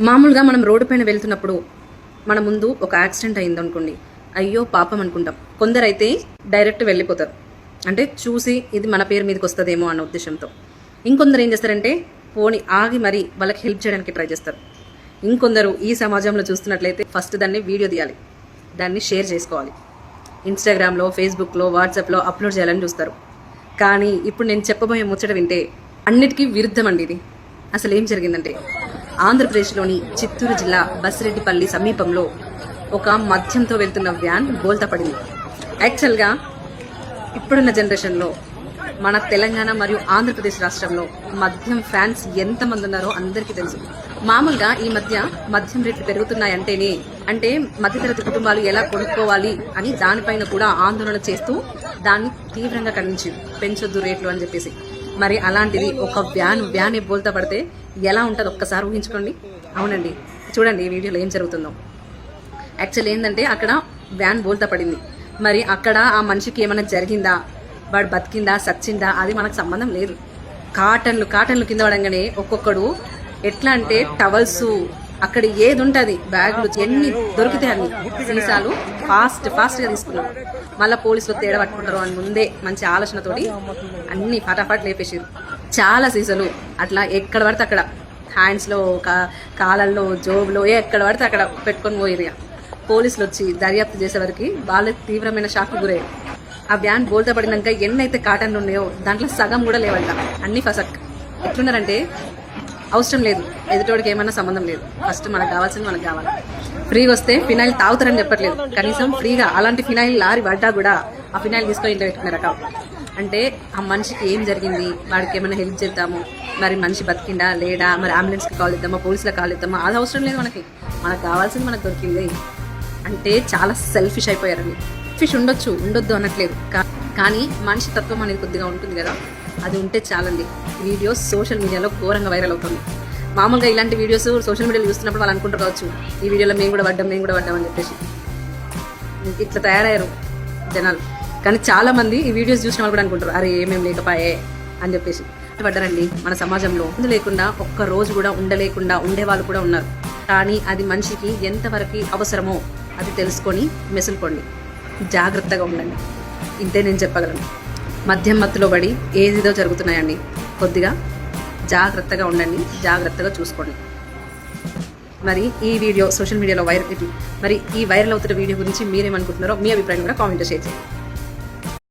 మామూలుగా మనం రోడ్డు పైన వెళ్తున్నప్పుడు మన ముందు ఒక యాక్సిడెంట్ అయింది అనుకోండి, అయ్యో పాపం అనుకుంటాం. కొందరైతే డైరెక్ట్ వెళ్ళిపోతారు, అంటే చూసి ఇది మన పేరు మీదకి వస్తుందేమో అన్న ఉద్దేశంతో. ఇంకొందరు ఏం చేస్తారంటే పోని ఆగి మరి వాళ్ళకి హెల్ప్ చేయడానికి ట్రై చేస్తారు. ఇంకొందరు ఈ సమాజంలో చూస్తున్నట్లయితే ఫస్ట్ దాన్ని వీడియో తీయాలి, దాన్ని షేర్ చేసుకోవాలి, ఇన్స్టాగ్రామ్లో, ఫేస్బుక్లో, వాట్సాప్లో అప్లోడ్ చేయాలని చూస్తారు. కానీ ఇప్పుడు నేను చెప్పబోయే ముచ్చట వింటే అన్నిటికీ విరుద్ధం అండి. ఇది అసలు ఏం జరిగిందంటే, ఆంధ్రప్రదేశ్లోని చిత్తూరు జిల్లా బసిరెడ్డిపల్లి సమీపంలో ఒక మద్యంతో వెళ్తున్న వ్యాన్ బోల్తా పడింది. యాక్చువల్గా ఇప్పుడున్న జనరేషన్లో మన తెలంగాణ మరియు ఆంధ్రప్రదేశ్ రాష్ట్రంలో మద్యం ఫ్యాన్స్ ఎంతమంది ఉన్నారో అందరికీ తెలుసు. మామూలుగా ఈ మధ్య మద్యం రేట్లు పెరుగుతున్నాయంటేనే అంటే మధ్యతరగతి కుటుంబాలు ఎలా కొనుక్కోవాలి అని దానిపైన కూడా ఆందోళన చేస్తూ దాన్ని తీవ్రంగా ఖండించారు, పెంచొద్దు రేట్లు అని చెప్పేసి. మరి అలాంటిది ఒక వ్యాన్ బోల్తా పడితే ఎలా ఉంటుందో ఒక్కసారి ఊహించుకోండి. అవునండి, చూడండి ఈ వీడియోలో ఏం జరుగుతుందో. యాక్చువల్ ఏంటంటే అక్కడ వ్యాన్ బోల్తా పడింది. మరి అక్కడ ఆ మనిషికి ఏమైనా జరిగిందా, వాడు బతికిందా సచ్చిందా అది మనకు సంబంధం లేదు. కాటన్లు కింద పడంగానే ఒక్కొక్కడు ఎట్లా అంటే టవల్స్, అక్కడ ఏది ఉంటుంది బ్యాగులు ఎన్ని దొరికితే అన్ని సీసాలు ఫాస్ట్గా తీసుకున్నారు. మళ్ళీ పోలీసులు తేడా పట్టుకుంటారు అని ముందే మంచి ఆలోచనతోటి అన్ని ఫటాఫట్ లేపేసారు. చాలా సీసాలు అట్లా ఎక్కడ పడితే అక్కడ హ్యాండ్స్లో, కాళ్ళల్లో, జోబులో ఎక్కడ పడితే అక్కడ పెట్టుకొని పోయేది. పోలీసులు వచ్చి దర్యాప్తు చేసేవరకు వాళ్ళే తీవ్రమైన షాక్కి గురయ్యారు. ఆ వ్యాన్ బోల్తా పడినాక ఎన్నైతే కాటన్లు ఉన్నాయో దాంట్లో సగం కూడా లేవంట, అన్ని ఫసక్. ఎట్లున్నారంటే అవసరం లేదు, ఎదుటోడికి ఏమన్నా సంబంధం లేదు, ఫస్ట్ మనకు కావాల్సింది మనకు కావాలి. ఫ్రీగా వస్తే ఫినాయిల్ తాగుతారని చెప్పట్లేదు, కనీసం ఫ్రీగా అలాంటి ఫినాయిల్ లారీ పడ్డా కూడా ఆ ఫినాయిల్ తీసుకొని ఇంట్లో పెట్టుకునే రకం. అంటే ఆ మనిషికి ఏం జరిగింది, వాడికి ఏమైనా హెల్ప్ చేద్దాము, మరి మనిషి బతికిండా లేడా, మరి అంబులెన్స్కి కాల్ ఇద్దామా, పోలీసులకు కాల్ ఇద్దామా, అది అవసరం లేదు. మనకు కావాల్సింది మనకు దొరికింది. అంటే చాలా సెల్ఫిష్ అయిపోయారండి. ఫిష్ ఉండొద్దు అనట్లేదు, కానీ మనిషి తత్వం అనేది కొద్దిగా ఉంటుంది కదా, అది ఉంటే చాలండి. వీడియోస్ సోషల్ మీడియాలో ఘోరంగా వైరల్ అవుతుంది. మామూలుగా ఇలాంటి వీడియోస్ సోషల్ మీడియాలో చూస్తున్నప్పుడు వాళ్ళు అనుకుంటారు కావచ్చు, ఈ వీడియోలో మేము కూడా పడ్డాం అని చెప్పేసి ఇట్లా తయారయ్యారు జనాలు. కానీ చాలా మంది ఈ వీడియోస్ చూసిన వాళ్ళు కూడా అనుకుంటారు, అరే ఏమేమి లేకపోయే అని చెప్పేసి పడ్డారండి. మన సమాజంలో ముందు లేకుండా ఒక్క రోజు కూడా ఉండలేకుండా ఉండేవాళ్ళు కూడా ఉన్నారు. కానీ అది మనిషికి ఎంతవరకు అవసరమో అది తెలుసుకొని మెసులుకోండి, జాగ్రత్తగా ఉండండి. ఇంతే నేను చెప్పగలను. మద్యం మత్తులో పడి ఏదేదో జరుగుతున్నాయండి. కొద్దిగా జాగ్రత్తగా ఉండండి, జాగ్రత్తగా చూసుకోండి. మరి ఈ వీడియో సోషల్ మీడియాలో వైరల్ అవుతున్న వీడియో గురించి మీరేమనుకుంటున్నారో మీ అభిప్రాయం కూడా కామెంట్లో షేర్ చేయండి.